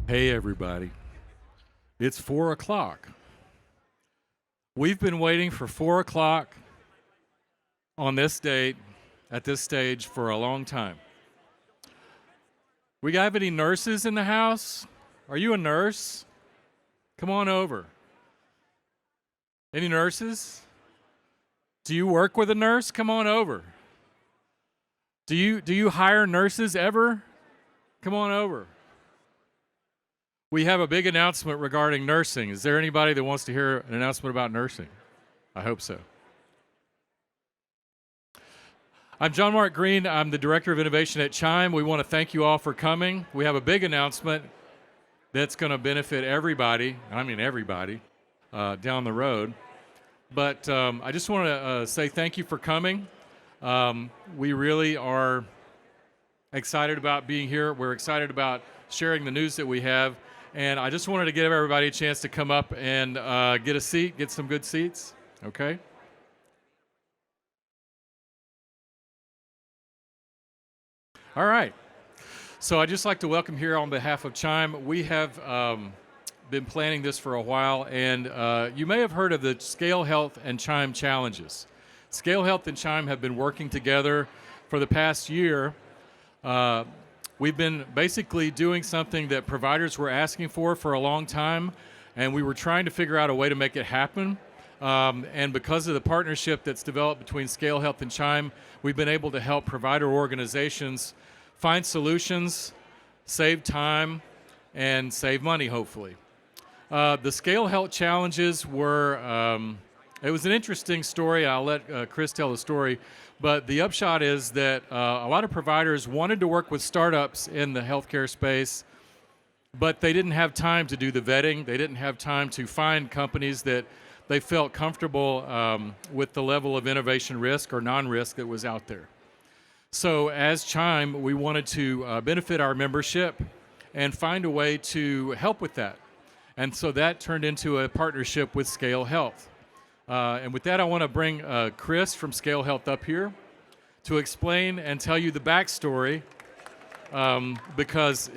Hey, everybody. It's 4 o'clock. We've been waiting for 4 o'clock on this date, at this stage, for a long time. We have any nurses in the house? Are you a nurse? Come on over. Any nurses? Do you work with a nurse? Come on over. Do you hire nurses ever? Come on over. We have a big announcement regarding nursing. Is there anybody that wants to hear an announcement about nursing? I hope so. I'm John Mark Green. I'm the Director of Innovation at CHIME. We want to thank you all for coming. We have a big announcement that's going to benefit everybody, I mean everybody, down the road. But I just want to say thank you for coming. We really are excited about being here. We're excited about sharing the news that we have. And I just wanted to give everybody a chance to come up and get a seat, get some good seats, okay? All right. So I'd just like to welcome here on behalf of CHIME. We have been planning this for a while, and you may have heard of the ScaleHealth and CHIME challenges. ScaleHealth and CHIME have been working together for the past year. We've been basically doing something that providers were asking for a long time, and we were trying to figure out a way to make it happen. And because of the partnership that's developed between ScaleHealth and CHIME, we've been able to help provider organizations find solutions, save time, and save money, hopefully. The ScaleHealth challenges were, it was an interesting story. I'll let Chris tell the story. But the upshot is that a lot of providers wanted to work with startups in the healthcare space, but they didn't have time to do the vetting. They didn't have time to find companies that they felt comfortable with the level of innovation risk or non-risk that was out there. So as CHIME, we wanted to benefit our membership and find a way to help with that. And so that turned into a partnership with ScaleHealth. And with that, I want to bring Chris from ScaleHealth up here to explain and tell you the backstory, because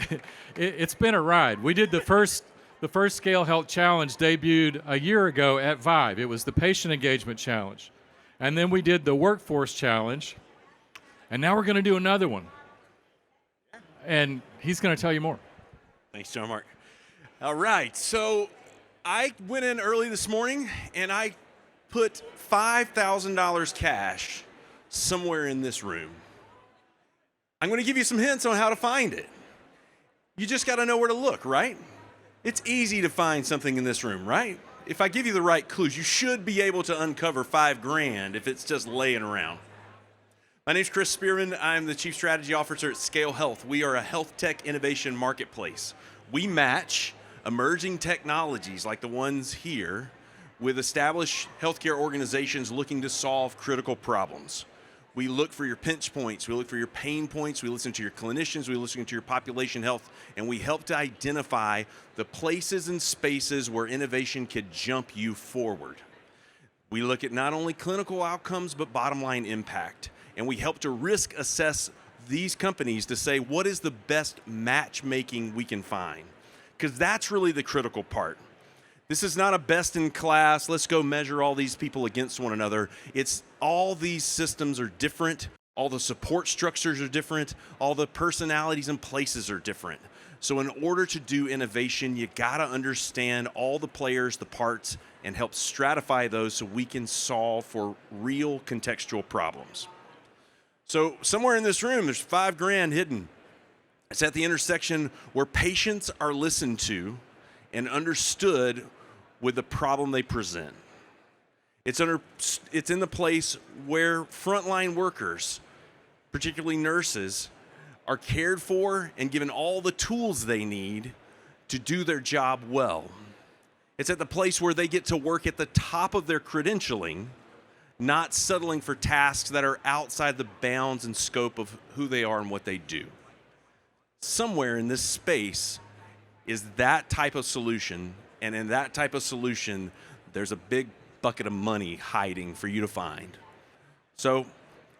it's been a ride. We did the first ScaleHealth Challenge debuted a year ago at ViVE. It was the Patient Engagement Challenge. And then we did the Workforce Challenge. And now we're going to do another one. And he's going to tell you more. Thanks, John Mark. All right, so I went in early this morning, and I put $5,000 cash somewhere in this room. I'm going to give you some hints on how to find it. You just got to know where to look, right? It's easy to find something in this room, right? If I give you the right clues, you should be able to uncover $5,000 if it's just laying around. My name's Chris Spearman. I'm the Chief Strategy Officer at ScaleHealth. We are a health tech innovation marketplace. We match emerging technologies like the ones here with established healthcare organizations looking to solve critical problems. We look for your pinch points, we look for your pain points, we listen to your clinicians, we listen to your population health, and we help to identify the places and spaces where innovation could jump you forward. We look at not only clinical outcomes, but bottom line impact. And we help to risk assess these companies to say, what is the best matchmaking we can find? Because that's really the critical part. This is not a best in class, let's go measure all these people against one another. It's all these systems are different, all the support structures are different, all the personalities and places are different. So in order to do innovation, you gotta understand all the players, the parts, and help stratify those so we can solve for real contextual problems. So somewhere in this room, there's $5,000 hidden. It's at the intersection where patients are listened to and understood with the problem they present. It's in the place where frontline workers, particularly nurses, are cared for and given all the tools they need to do their job well. It's at the place where they get to work at the top of their credentialing, not settling for tasks that are outside the bounds and scope of who they are and what they do. Somewhere in this space is that type of solution, and in that type of solution, there's a big bucket of money hiding for you to find. So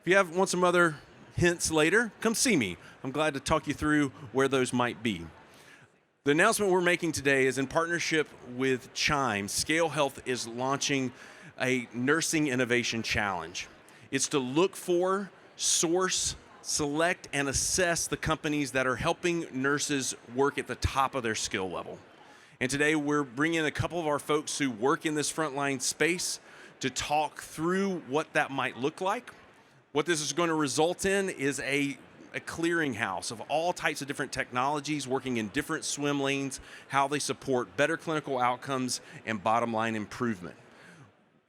if you want some other hints later, come see me. I'm glad to talk you through where those might be. The announcement we're making today is in partnership with CHIME. ScaleHealth is launching a Nursing Innovation Challenge. It's to look for, source, select, and assess the companies that are helping nurses work at the top of their skill level. And today we're bringing a couple of our folks who work in this frontline space to talk through what that might look like. What this is going to result in is a clearinghouse of all types of different technologies working in different swim lanes, how they support better clinical outcomes and bottom line improvement.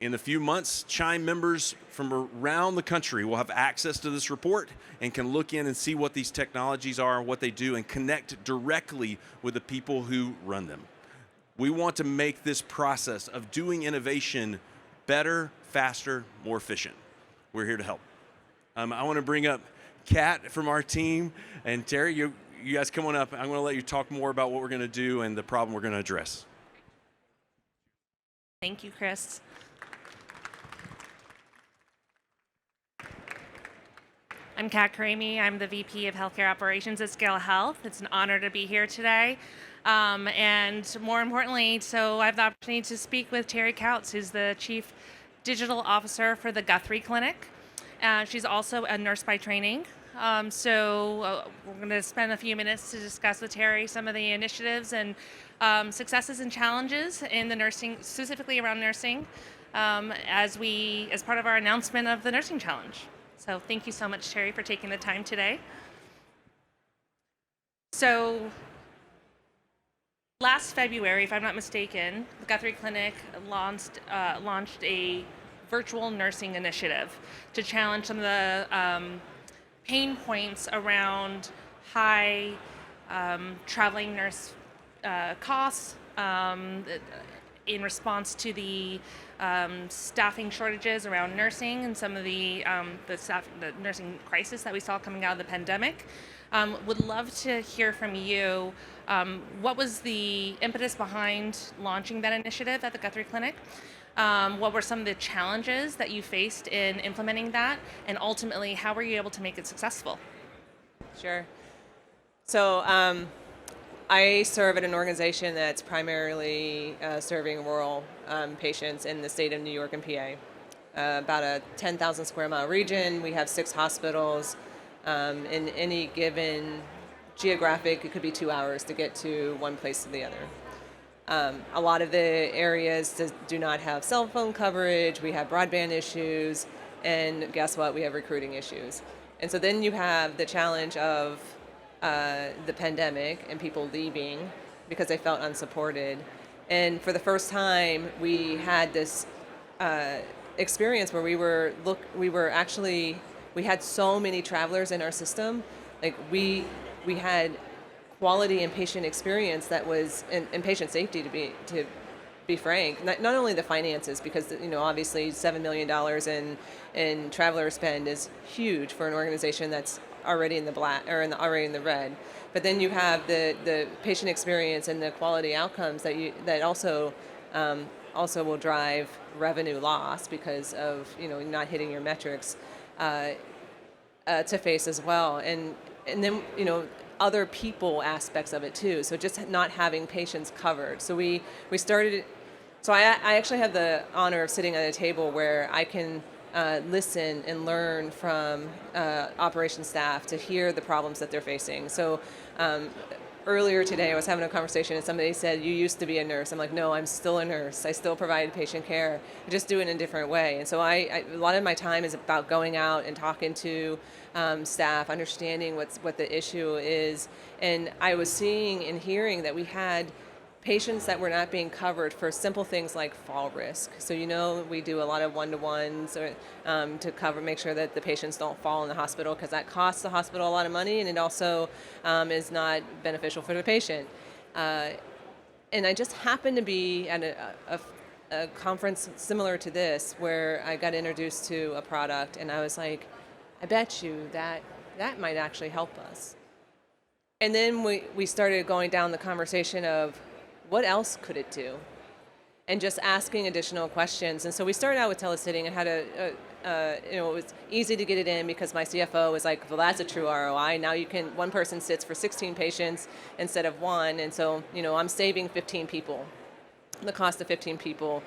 In a few months, CHIME members from around the country will have access to this report and can look in and see what these technologies are, what they do, and connect directly with the people who run them. We want to make this process of doing innovation better, faster, more efficient. We're here to help. I want to bring up Kat from our team, and Terri, you guys come on up. I'm going to let you talk more about what we're going to do and the problem we're going to address. Thank you, Chris. I'm Kat Karami. I'm the VP of Healthcare Operations at ScaleHealth. It's an honor to be here today. And more importantly, so I have the opportunity to speak with Terri Couts, who's the Chief Digital Officer for the Guthrie Clinic. She's also a nurse by training. We're going to spend a few minutes to discuss with Terri some of the initiatives and successes and challenges in the nursing, specifically around nursing, as part of our announcement of the Nursing Challenge. So thank you so much, Terri, for taking the time today. So last February, if I'm not mistaken, the Guthrie Clinic launched a virtual nursing initiative to challenge some of the pain points around high traveling nurse costs in response to the staffing shortages around nursing and some of the nursing crisis that we saw coming out of the pandemic. Would love to hear from you. What was the impetus behind launching that initiative at the Guthrie Clinic? What were some of the challenges that you faced in implementing that? And ultimately, how were you able to make it successful? Sure. So I serve at an organization that's primarily serving rural patients in the state of New York and PA. About a 10,000 square mile region. We have 6 hospitals. In any given geographic, it could be 2 hours to get to one place to the other. A lot of the areas do not have cell phone coverage. We have broadband issues, and guess what? We have recruiting issues. And so then you have the challenge of the pandemic and people leaving because they felt unsupported. And for the first time, we had this experience where we had so many travelers in our system. Like we had quality and patient experience that was, and patient safety to be frank. Not only the finances, because obviously $7 million in traveler spend is huge for an organization that's already in the black or already in the red. But then you have the patient experience and the quality outcomes that also will drive revenue loss because of not hitting your metrics to face as well. And then other people aspects of it too. So just not having patients covered. So we started. So I actually have the honor of sitting at a table where I can listen and learn from operations staff to hear the problems that they're facing. So earlier today I was having a conversation and somebody said, "You used to be a nurse." I'm like, "No, I'm still a nurse. I still provide patient care. I just do it in a different way." And so a lot of my time is about going out and talking to staff, understanding what the issue is. And I was seeing and hearing that we had patients that were not being covered for simple things like fall risk. So we do a lot of one-to-ones to make sure that the patients don't fall in the hospital, because that costs the hospital a lot of money, and it also is not beneficial for the patient. And I just happened to be at a conference similar to this where I got introduced to a product, and I was like, I bet you that might actually help us. And then we started going down the conversation of what else could it do? And just asking additional questions. And so we started out with telesitting and had it was easy to get it in because my CFO was like, well, that's a true ROI. Now one person sits for 16 patients instead of one, and so I'm saving 15 people, the cost of 15 people,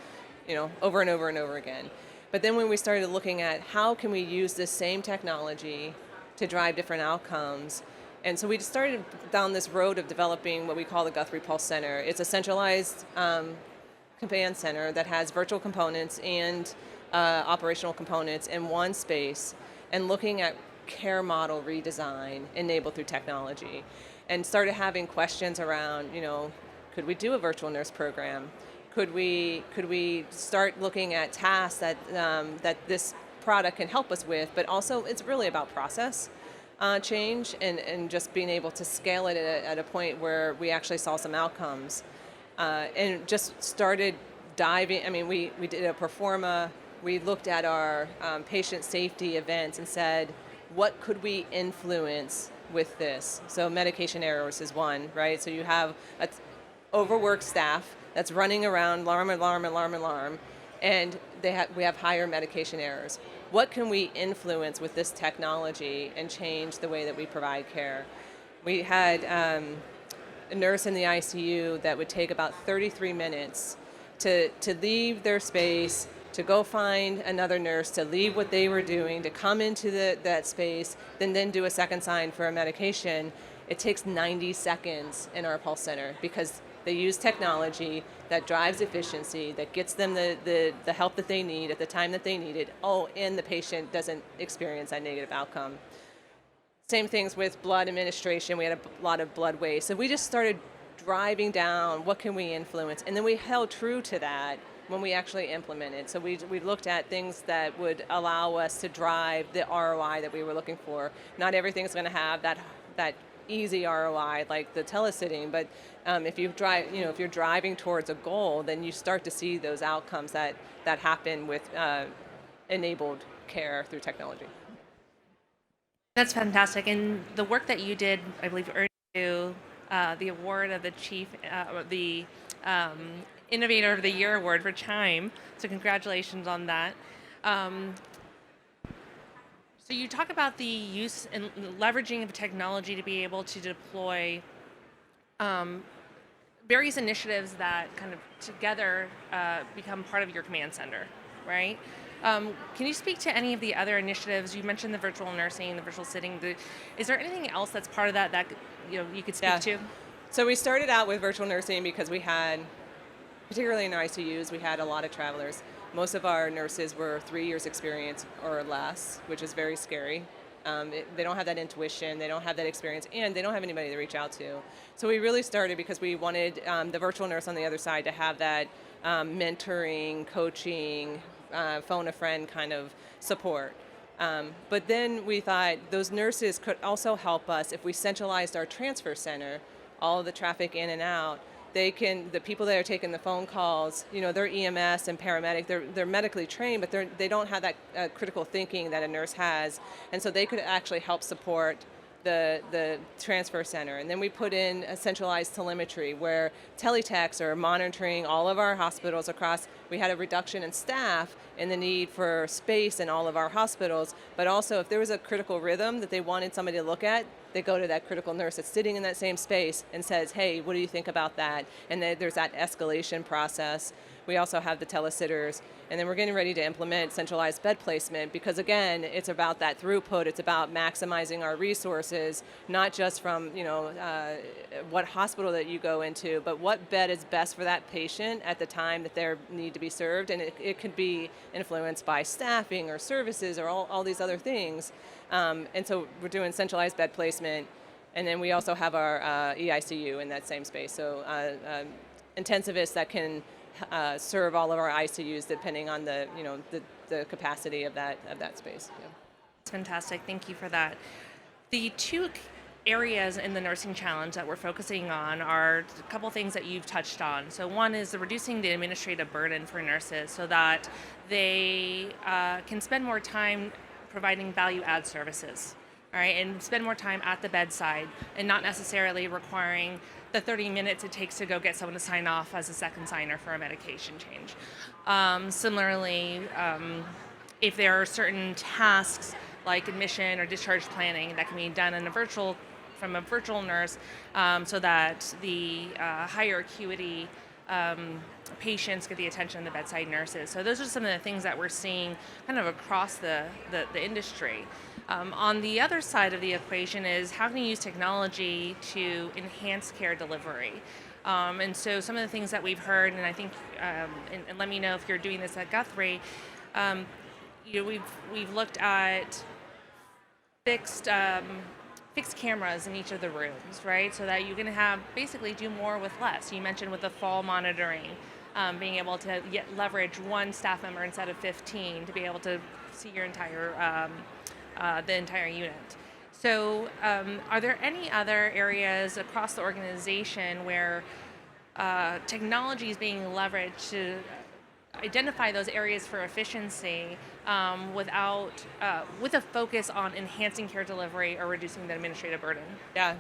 over and over and over again. But then when we started looking at how can we use this same technology to drive different outcomes, and so we started down this road of developing what we call the Guthrie Pulse Center. It's a centralized command center that has virtual components and operational components in one space, and looking at care model redesign enabled through technology, and started having questions around, could we do a virtual nurse program? Could we start looking at tasks that this product can help us with, but also it's really about process change and just being able to scale it at a point where we actually saw some outcomes. And just started diving. I mean, we did a pro forma. We looked at our patient safety events and said, what could we influence with this? So medication errors is one, right? So you have an overworked staff that's running around, alarm, and we have higher medication errors. What can we influence with this technology and change the way that we provide care? We had a nurse in the ICU that would take about 33 minutes to leave their space, to go find another nurse, to leave what they were doing, to come into that space, then do a second sign for a medication. It takes 90 seconds in our Pulse Center because they use technology that drives efficiency, that gets them the help that they need at the time that they need it. Oh, and the patient doesn't experience that negative outcome. Same things with blood administration. We had a lot of blood waste. So we just started driving down what can we influence. And then we held true to that when we actually implemented. So we looked at things that would allow us to drive the ROI that we were looking for. Not everything's going to have that easy ROI like the telesitting, but if you're driving towards a goal, then you start to see those outcomes that happen with enabled care through technology. That's fantastic. And the work that you did, I believe, earned you the award of the Innovator of the Year award for CHIME. So congratulations on that. So you talk about the use and leveraging of technology to be able to deploy various initiatives that kind of together become part of your command center, right? Can you speak to any of the other initiatives? You mentioned the virtual nursing, the virtual sitting. Is there anything else that's part of that you could speak to? So we started out with virtual nursing because we had, particularly in our ICUs, we had a lot of travelers. Most of our nurses were 3 years experience or less, which is very scary. They don't have that intuition, they don't have that experience, and they don't have anybody to reach out to. So we really started because we wanted the virtual nurse on the other side to have that mentoring, coaching, phone a friend kind of support. But then we thought those nurses could also help us if we centralized our transfer center, all of the traffic in and out. The people that are taking the phone calls, they're EMS and paramedic, they're medically trained, but they don't have that critical thinking that a nurse has. And so they could actually help support the transfer center. And then we put in a centralized telemetry where teletechs are monitoring all of our hospitals across. We had a reduction in staff and the need for space in all of our hospitals, but also if there was a critical rhythm that they wanted somebody to look at, they go to that critical nurse that's sitting in that same space and says, hey, what do you think about that? And then there's that escalation process. We also have the telesitters, and then we're getting ready to implement centralized bed placement because, again, it's about that throughput. It's about maximizing our resources, not just from what hospital that you go into, but what bed is best for that patient at the time that they need to be served. And it could be influenced by staffing or services or all these other things. And so we're doing centralized bed placement, and then we also have our EICU in that same space. So intensivists that can serve all of our ICUs depending on the capacity of that space. Yeah. That's fantastic. Thank you for that. The two areas in the nursing challenge that we're focusing on are a couple things that you've touched on. So one is reducing the administrative burden for nurses so that they can spend more time providing value-add services, all right, and spend more time at the bedside and not necessarily requiring the 30 minutes it takes to go get someone to sign off as a second signer for a medication change. Similarly, if there are certain tasks like admission or discharge planning that can be done from a virtual nurse, so that the higher acuity patients get the attention of the bedside nurses. So those are some of the things that we're seeing kind of across the industry. On the other side of the equation is how can you use technology to enhance care delivery? And so some of the things that we've heard, and I think, and let me know if you're doing this at Guthrie, we've looked at fixed cameras in each of the rooms, right? So that you can basically do more with less. You mentioned with the fall monitoring, being able to leverage one staff member instead of 15 to be able to see your the entire unit. So are there any other areas across the organization where technology is being leveraged to identify those areas for efficiency with a focus on enhancing care delivery or reducing the administrative burden? Yeah.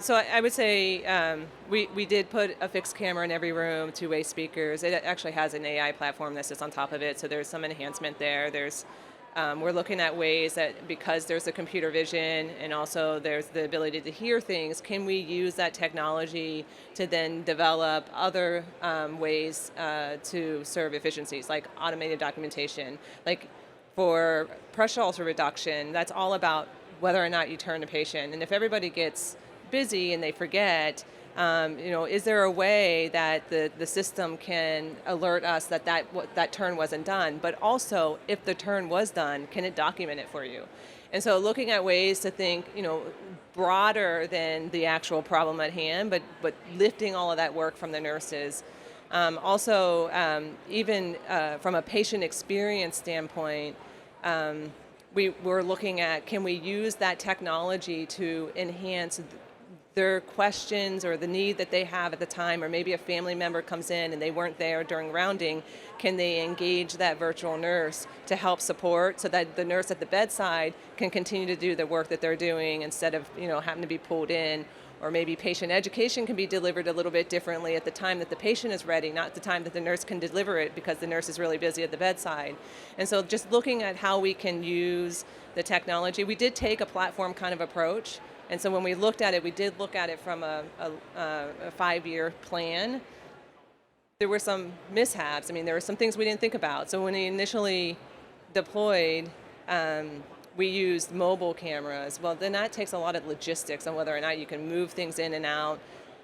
So I would say we did put a fixed camera in every room, two-way speakers. It actually has an AI platform that sits on top of it, so there's some enhancement there. We're looking at ways that, because there's the computer vision and also there's the ability to hear things, can we use that technology to then develop other ways to serve efficiencies, like automated documentation. Like for pressure ulcer reduction, that's all about whether or not you turn the patient. And if everybody gets busy and they forget, is there a way that the system can alert us that turn wasn't done? But also, if the turn was done, can it document it for you? And so looking at ways to think, broader than the actual problem at hand, but lifting all of that work from the nurses. Even from a patient experience standpoint, we're looking at, can we use that technology to enhance their questions or the need that they have at the time, or maybe a family member comes in and they weren't there during rounding, can they engage that virtual nurse to help support so that the nurse at the bedside can continue to do the work that they're doing instead of having to be pulled in? Or maybe patient education can be delivered a little bit differently at the time that the patient is ready, not the time that the nurse can deliver it because the nurse is really busy at the bedside. And so just looking at how we can use the technology, we did take a platform kind of approach. And so when we looked at it, we did look at it from a 5-year plan. There were some mishaps. I mean, there were some things we didn't think about. So when we initially deployed, we used mobile cameras. Well, then that takes a lot of logistics on whether or not you can move things in and out.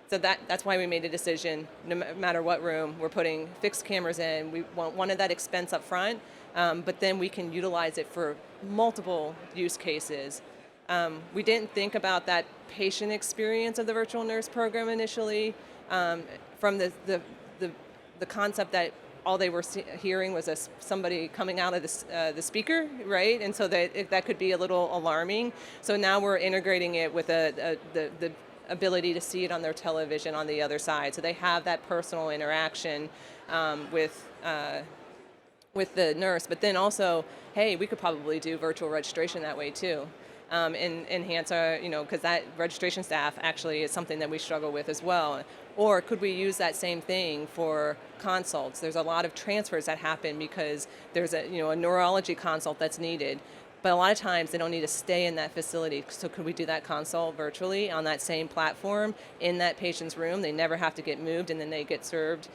So that's why we made a decision, no matter what room, we're putting fixed cameras in. We wanted that expense up front, but then we can utilize it for multiple use cases. We didn't think about that patient experience of the virtual nurse program initially, from the concept that all they were hearing was somebody coming out of the speaker, right? And so that could be a little alarming. So now we're integrating it with the ability to see it on their television on the other side. So they have that personal interaction with the nurse. But then also, hey, we could probably do virtual registration that way too. And enhance our, because that registration staff actually is something that we struggle with as well. Or could we use that same thing for consults? There's a lot of transfers that happen because there's a neurology consult that's needed. But a lot of times they don't need to stay in that facility. So could we do that consult virtually on that same platform in that patient's room? They never have to get moved and then they get served.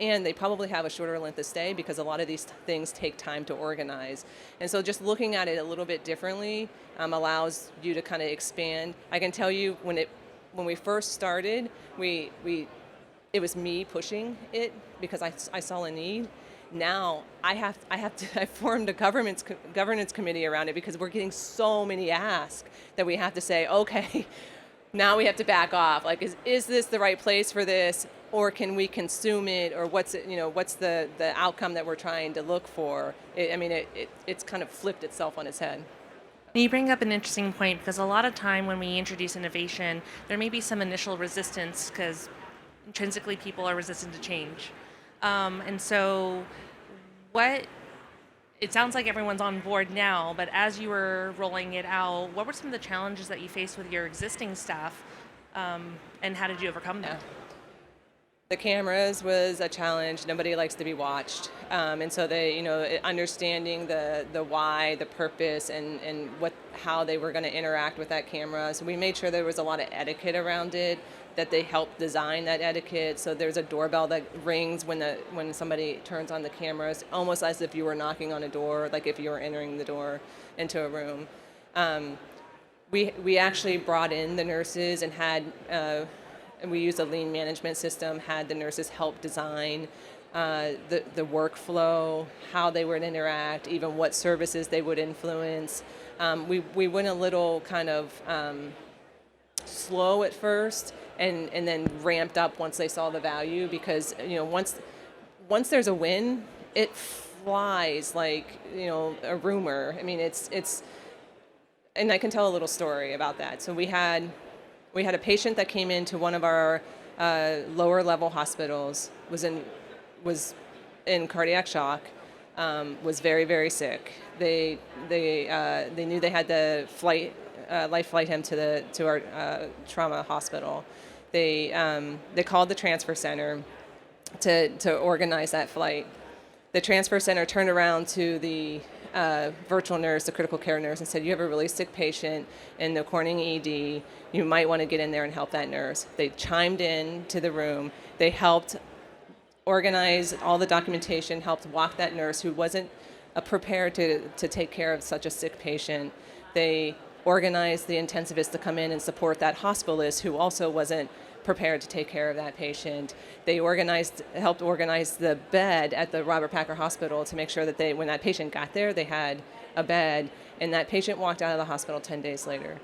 And they probably have a shorter length of stay because a lot of these things take time to organize. And so just looking at it a little bit differently allows you to kind of expand. I can tell you when we first started, it was me pushing it because I saw a need. Now I formed a governance committee around it because we're getting so many asks that we have to say, okay, now we have to back off. Like, is this the right place for this, or can we consume it, or what's the outcome that we're trying to look for? It's kind of flipped itself on its head. You bring up an interesting point because a lot of time when we introduce innovation, there may be some initial resistance because intrinsically people are resistant to change. And so it sounds like everyone's on board now, but as you were rolling it out, what were some of the challenges that you faced with your existing staff, and how did you overcome them? The cameras was a challenge. Nobody likes to be watched, and so they, understanding the why, the purpose, and how they were going to interact with that camera. So we made sure there was a lot of etiquette around it. That they helped design that etiquette. So there's a doorbell that rings when somebody turns on the cameras, almost as if you were knocking on a door, like if you were entering the door into a room. We actually brought in the nurses and had. And we used a lean management system, had the nurses help design the workflow, how they would interact, even what services they would influence. We went a little kind of slow at first and then ramped up once they saw the value because, once there's a win, it flies like, a rumor. I mean, it's and I can tell a little story about that. So we had a patient that came into one of our lower level hospitals, was in cardiac shock, was very, very sick. They knew they had to life flight him to our trauma hospital. They called the transfer center to organize that flight. The transfer center turned around to the virtual nurse, the critical care nurse, and said, "You have a really sick patient in the Corning ED. You might want to get in there and help that nurse." They chimed in to the room. They helped organize all the documentation, helped walk that nurse who wasn't prepared to take care of such a sick patient. They organized the intensivist to come in and support that hospitalist who also wasn't prepared to take care of that patient. They helped organize the bed at the Robert Packer Hospital to make sure that when that patient got there, they had a bed, and that patient walked out of the hospital 10 days later.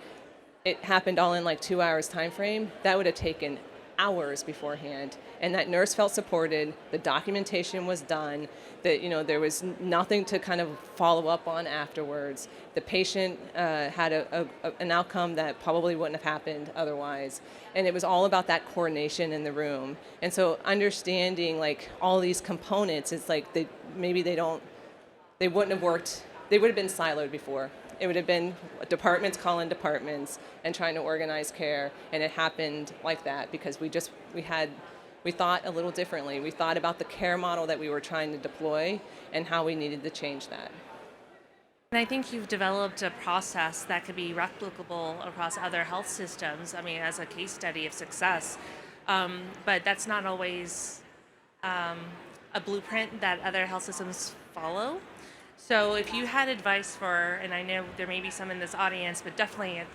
It happened all in like 2 hours time frame. That would have taken hours beforehand, and that nurse felt supported. The documentation was done. That there was nothing to kind of follow up on afterwards. The patient had an outcome that probably wouldn't have happened otherwise, and it was all about that coordination in the room. And so understanding like all these components, it's like they wouldn't have worked. They would have been siloed before. It would have been departments calling departments and trying to organize care, and it happened like that because we thought a little differently. We thought about the care model that we were trying to deploy and how we needed to change that. And I think you've developed a process that could be replicable across other health systems. I mean, as a case study of success, but that's not always a blueprint that other health systems follow. So if you had advice for, and I know there may be some in this audience, but definitely at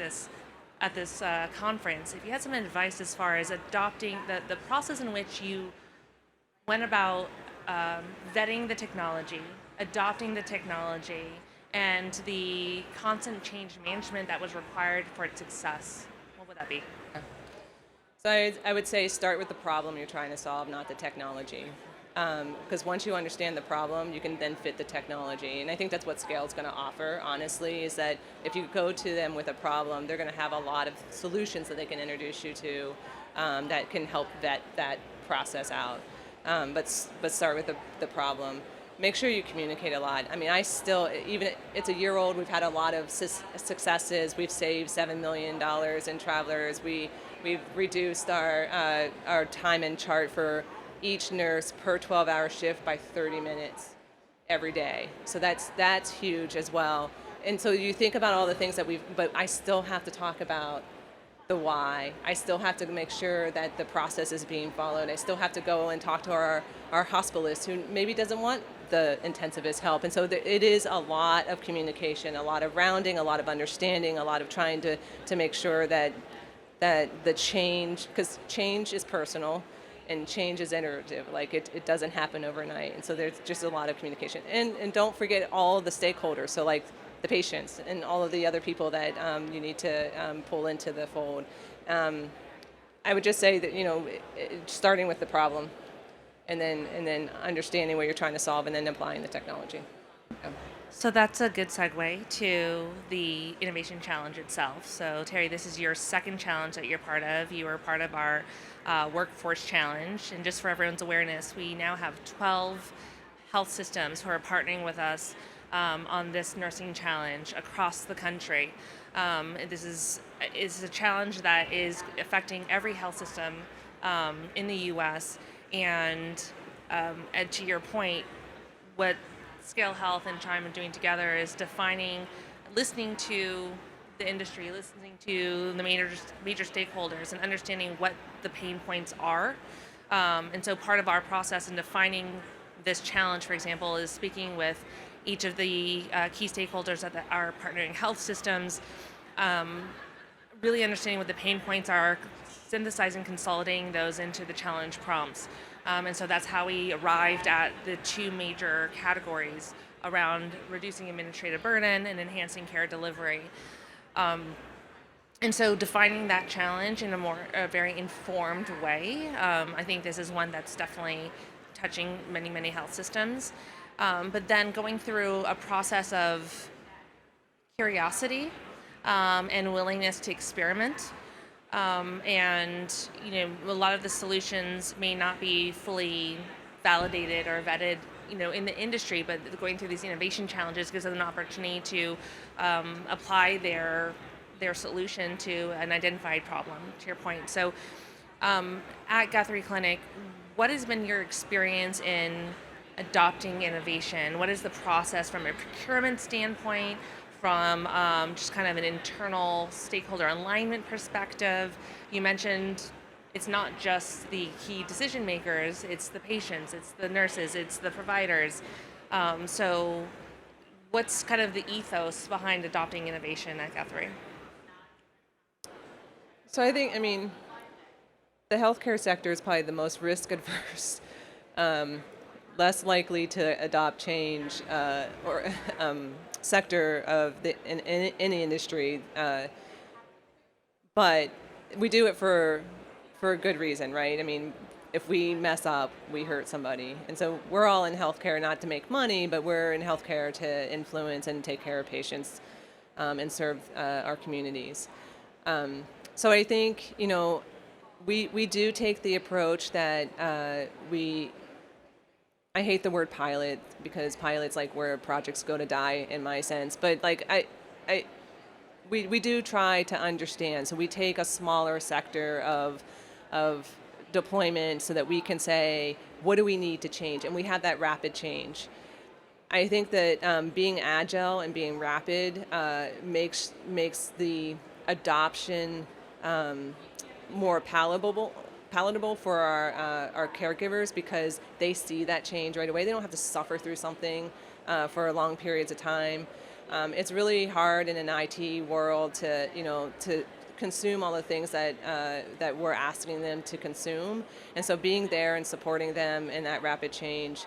this conference, if you had some advice as far as adopting the process in which you went about vetting the technology, adopting the technology, and the constant change management that was required for its success, what would that be? So I would say start with the problem you're trying to solve, not the technology. Because once you understand the problem, you can then fit the technology. And I think that's what Scale is going to offer, honestly, is that if you go to them with a problem, they're going to have a lot of solutions that they can introduce you to that can help vet that process out. But start with the problem. Make sure you communicate a lot. I mean, even it's a year old, we've had a lot of successes. We've saved $7 million in travelers. We've reduced our time and chart for each nurse per 12-hour shift by 30 minutes every day. So that's huge as well. And so you think about all the things that but I still have to talk about the why. I still have to make sure that the process is being followed. I still have to go and talk to our hospitalist who maybe doesn't want the intensivist help. And so it is a lot of communication, a lot of rounding, a lot of understanding, a lot of trying to make sure that the change, because change is personal, and change is iterative. Like it doesn't happen overnight. And so there's just a lot of communication. And don't forget all the stakeholders. So like the patients and all of the other people that you need to pull into the fold. I would just say that, starting with the problem and then understanding what you're trying to solve and then applying the technology. Yeah. So that's a good segue to the Innovation Challenge itself. So Terri, this is your second challenge that you're part of. You were part of our Workforce Challenge. And just for everyone's awareness, we now have 12 health systems who are partnering with us on this nursing challenge across the country. This is a challenge that is affecting every health system in the U.S. And to your point, what ScaleHealth and CHIME are doing together is listening to the industry, listening to the major stakeholders, and understanding what the pain points are. And so part of our process in defining this challenge, for example, is speaking with each of the key stakeholders that are partnering health systems, really understanding what the pain points are, synthesizing, consolidating those into the challenge prompts. And so that's how we arrived at the two major categories around reducing administrative burden and enhancing care delivery. And so defining that challenge in a very informed way, I think this is one that's definitely touching many, many health systems. But then going through a process of curiosity and willingness to experiment. And a lot of the solutions may not be fully validated or vetted, in the industry, but going through these innovation challenges gives them an opportunity to apply their solution to an identified problem, to your point. So at Guthrie Clinic, what has been your experience in adopting innovation? What is the process from a procurement standpoint, from just kind of an internal stakeholder alignment perspective? You mentioned it's not just the key decision makers, it's the patients, it's the nurses, it's the providers. So what's kind of the ethos behind adopting innovation at Guthrie? So I think, the healthcare sector is probably the most risk adverse, less likely to adopt change, or sector of in any industry. But we do it for a good reason, right? If we mess up, we hurt somebody. And so we're all in healthcare not to make money, but we're in healthcare to influence and take care of patients and serve our communities. So I think, we do take the approach that I hate the word pilot because pilot's like where projects go to die in my sense, but we do try to understand. So we take a smaller sector of deployment so that we can say, what do we need to change? And we have that rapid change. I think that being agile and being rapid makes the adoption more palatable for our caregivers because they see that change right away. They don't have to suffer through something for long periods of time. It's really hard in an IT world to consume all the things that we're asking them to consume. And so being there and supporting them in that rapid change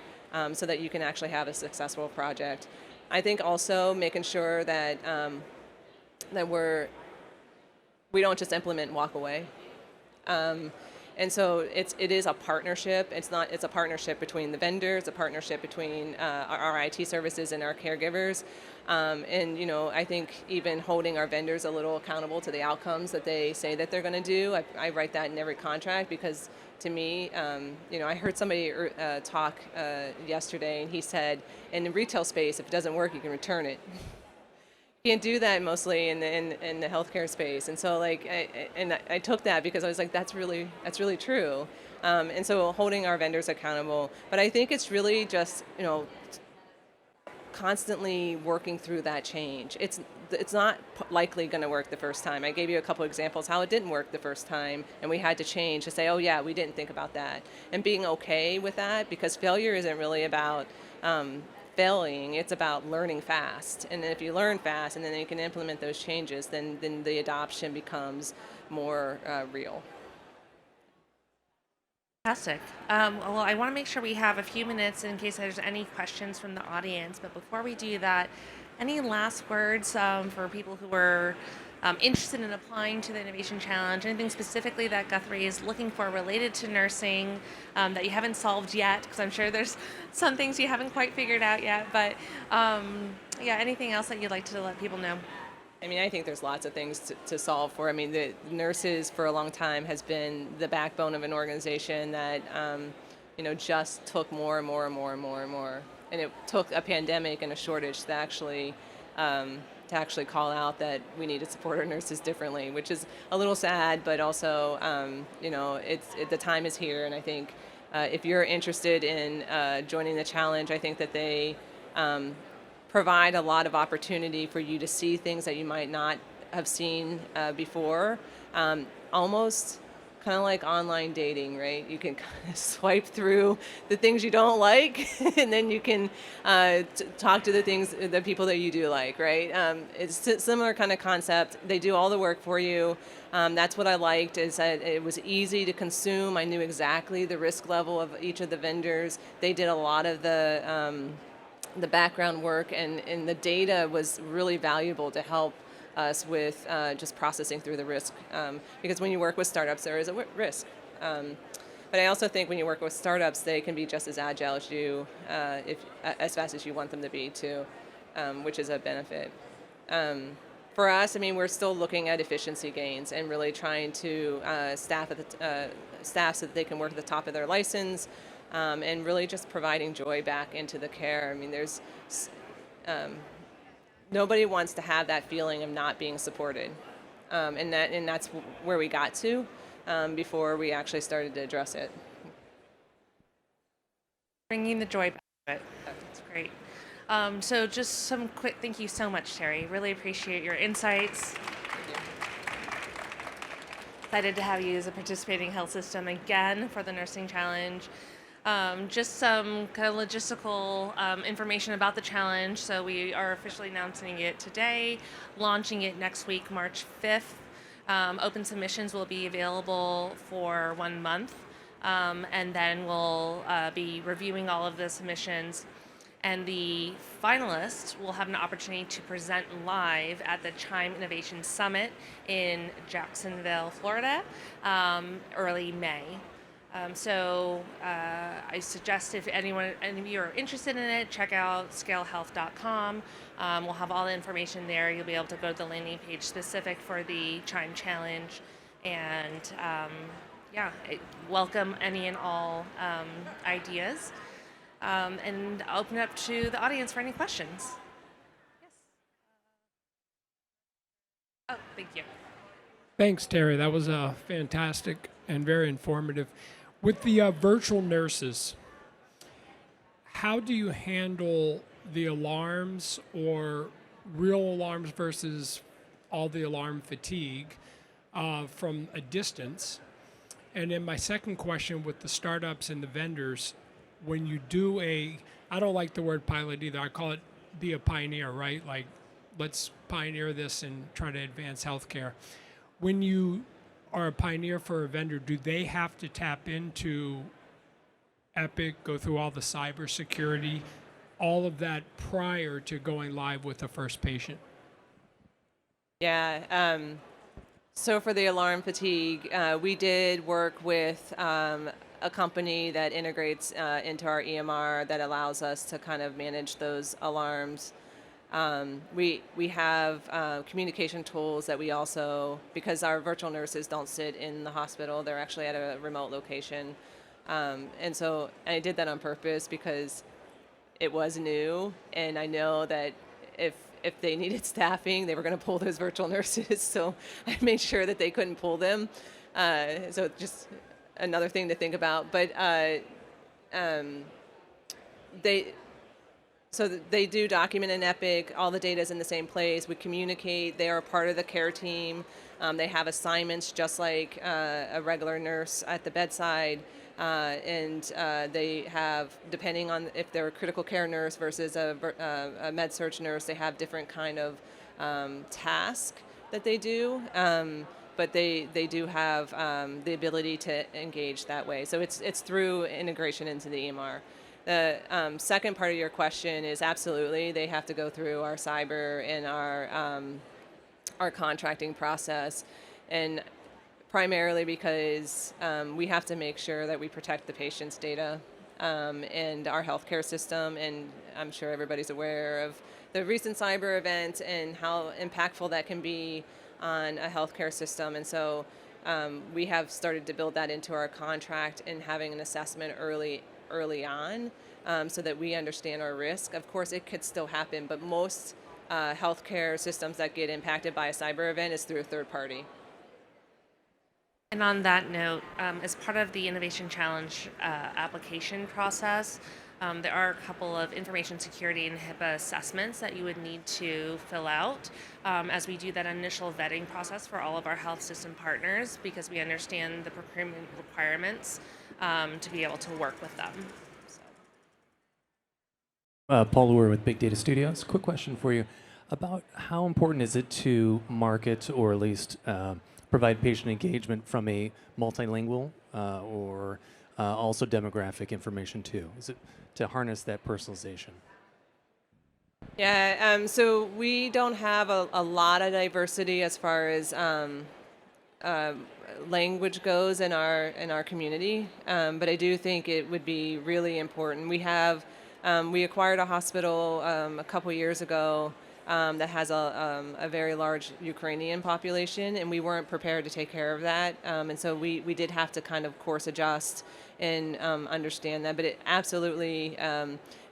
so that you can actually have a successful project. I think also making sure that we don't just implement and walk away. And so it is a partnership. It's a partnership between the vendors, a partnership between our IT services and our caregivers. And I think even holding our vendors a little accountable to the outcomes that they say that they're going to do. I write that in every contract because to me, I heard somebody talk yesterday, and he said, in the retail space, if it doesn't work, you can return it. You can't do that mostly in the healthcare space, and so I took that because I was like, that's really true, and so holding our vendors accountable. But I think it's really just constantly working through that change. It's not likely going to work the first time. I gave you a couple examples how it didn't work the first time, and we had to change to say, oh yeah, we didn't think about that, and being okay with that because failure isn't really about failing, it's about learning fast. And then if you learn fast and then you can implement those changes, then the adoption becomes more real. Fantastic. Well, I want to make sure we have a few minutes in case there's any questions from the audience. But before we do that, any last words for people who are interested in applying to the Innovation Challenge? Anything specifically that Guthrie is looking for related to nursing that you haven't solved yet? Because I'm sure there's some things you haven't quite figured out yet. But anything else that you'd like to let people know? I think there's lots of things to solve for. The nurses for a long time has been the backbone of an organization that, just took more and more and more and more and more. And it took a pandemic and a shortage to actually call out that we need to support our nurses differently, which is a little sad, but also, the time is here, and I think if you're interested in joining the challenge, I think that they provide a lot of opportunity for you to see things that you might not have seen before. Almost kind of like online dating, right? You can kind of swipe through the things you don't like, and then you can talk to the people that you do like, right? It's a similar kind of concept. They do all the work for you. That's what I liked, is that it was easy to consume. I knew exactly the risk level of each of the vendors. They did a lot of the background work, and the data was really valuable to help us with just processing through the risk. Because when you work with startups, there is a risk. But I also think when you work with startups, they can be just as agile as you, as fast as you want them to be too, which is a benefit. For us, I mean, we're still looking at efficiency gains and really trying to staff so that they can work at the top of their license, and really just providing joy back into the care. I mean, there's nobody wants to have that feeling of not being supported, and that's where we got to before we actually started to address it. Bringing the joy back to it. That's great. So just some quick thank you so much, Terri. Really appreciate your insights. Excited to have you as a participating health system again for the Nursing Challenge. Just some kind of logistical information about the challenge. So we are officially announcing it today, launching it next week, March 5th. Open submissions will be available for 1 month, and then we'll be reviewing all of the submissions. And the finalists will have an opportunity to present live at the CHIME Innovation Summit in Jacksonville, Florida, early May. So I suggest if any of you are interested in it, check out ScaleHealth.com. We'll have all the information there. You'll be able to go to the landing page specific for the CHIME Challenge. And welcome any and all ideas. And I'll open it up to the audience for any questions. Yes. Oh, thank you. Thanks, Terri. That was fantastic and very informative. With the virtual nurses, how do you handle the alarms or real alarms versus all the alarm fatigue from a distance? And then my second question with the startups and the vendors, when you do I don't like the word pilot either. I call it be a pioneer, right? Like, let's pioneer this and try to advance healthcare. When you are a pioneer for a vendor, do they have to tap into Epic, go through all the cybersecurity, all of that prior to going live with the first patient? Yeah. So for the alarm fatigue, we did work with a company that integrates into our EMR that allows us to kind of manage those alarms. We have communication tools that we also, because our virtual nurses don't sit in the hospital, they're actually at a remote location. And I did that on purpose because it was new, and I know that if they needed staffing, they were going to pull those virtual nurses. So I made sure that they couldn't pull them. So just another thing to think about. But they do document in Epic. All the data is in the same place. We communicate. They are part of the care team. They have assignments just like a regular nurse at the bedside. And they have, depending on if they're a critical care nurse versus a med-surg nurse, they have different kind of task that they do. But they do have the ability to engage that way. So it's through integration into the EMR. The second part of your question is absolutely they have to go through our cyber and our contracting process, and primarily because we have to make sure that we protect the patient's data and our healthcare system. And I'm sure everybody's aware of the recent cyber event and how impactful that can be on a healthcare system. And so we have started to build that into our contract and having an assessment early on so that we understand our risk. Of course, it could still happen, but most healthcare systems that get impacted by a cyber event is through a third party. And on that note, as part of the Innovation Challenge application process, there are a couple of information security and HIPAA assessments that you would need to fill out as we do that initial vetting process for all of our health system partners, because we understand the procurement requirements to be able to work with them. Paul Lure with Big Data Studios. Quick question for you about how important is it to market or at least provide patient engagement from a multilingual or also demographic information too? Is it to harness that personalization? Yeah, so we don't have a lot of diversity as far as language goes in our community, but I do think it would be really important. We acquired a hospital a couple years ago that has a very large Ukrainian population, and we weren't prepared to take care of that, and so we did have to kind of course adjust and understand that. But it absolutely,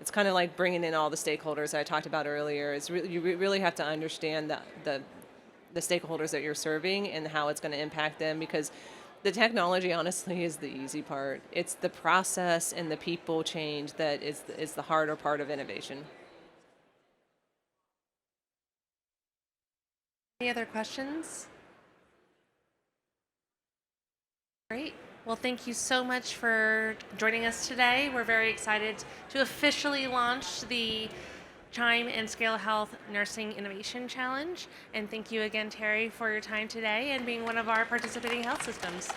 it's kind of like bringing in all the stakeholders that I talked about earlier. You really have to understand the stakeholders that you're serving and how it's going to impact them, because the technology, honestly, is the easy part. It's the process and the people change that is the harder part of innovation. Any other questions? Great. Well, thank you so much for joining us today. We're very excited to officially launch the CHIME and ScaleHealth Nursing Innovation Challenge. And thank you again, Terri, for your time today and being one of our participating health systems.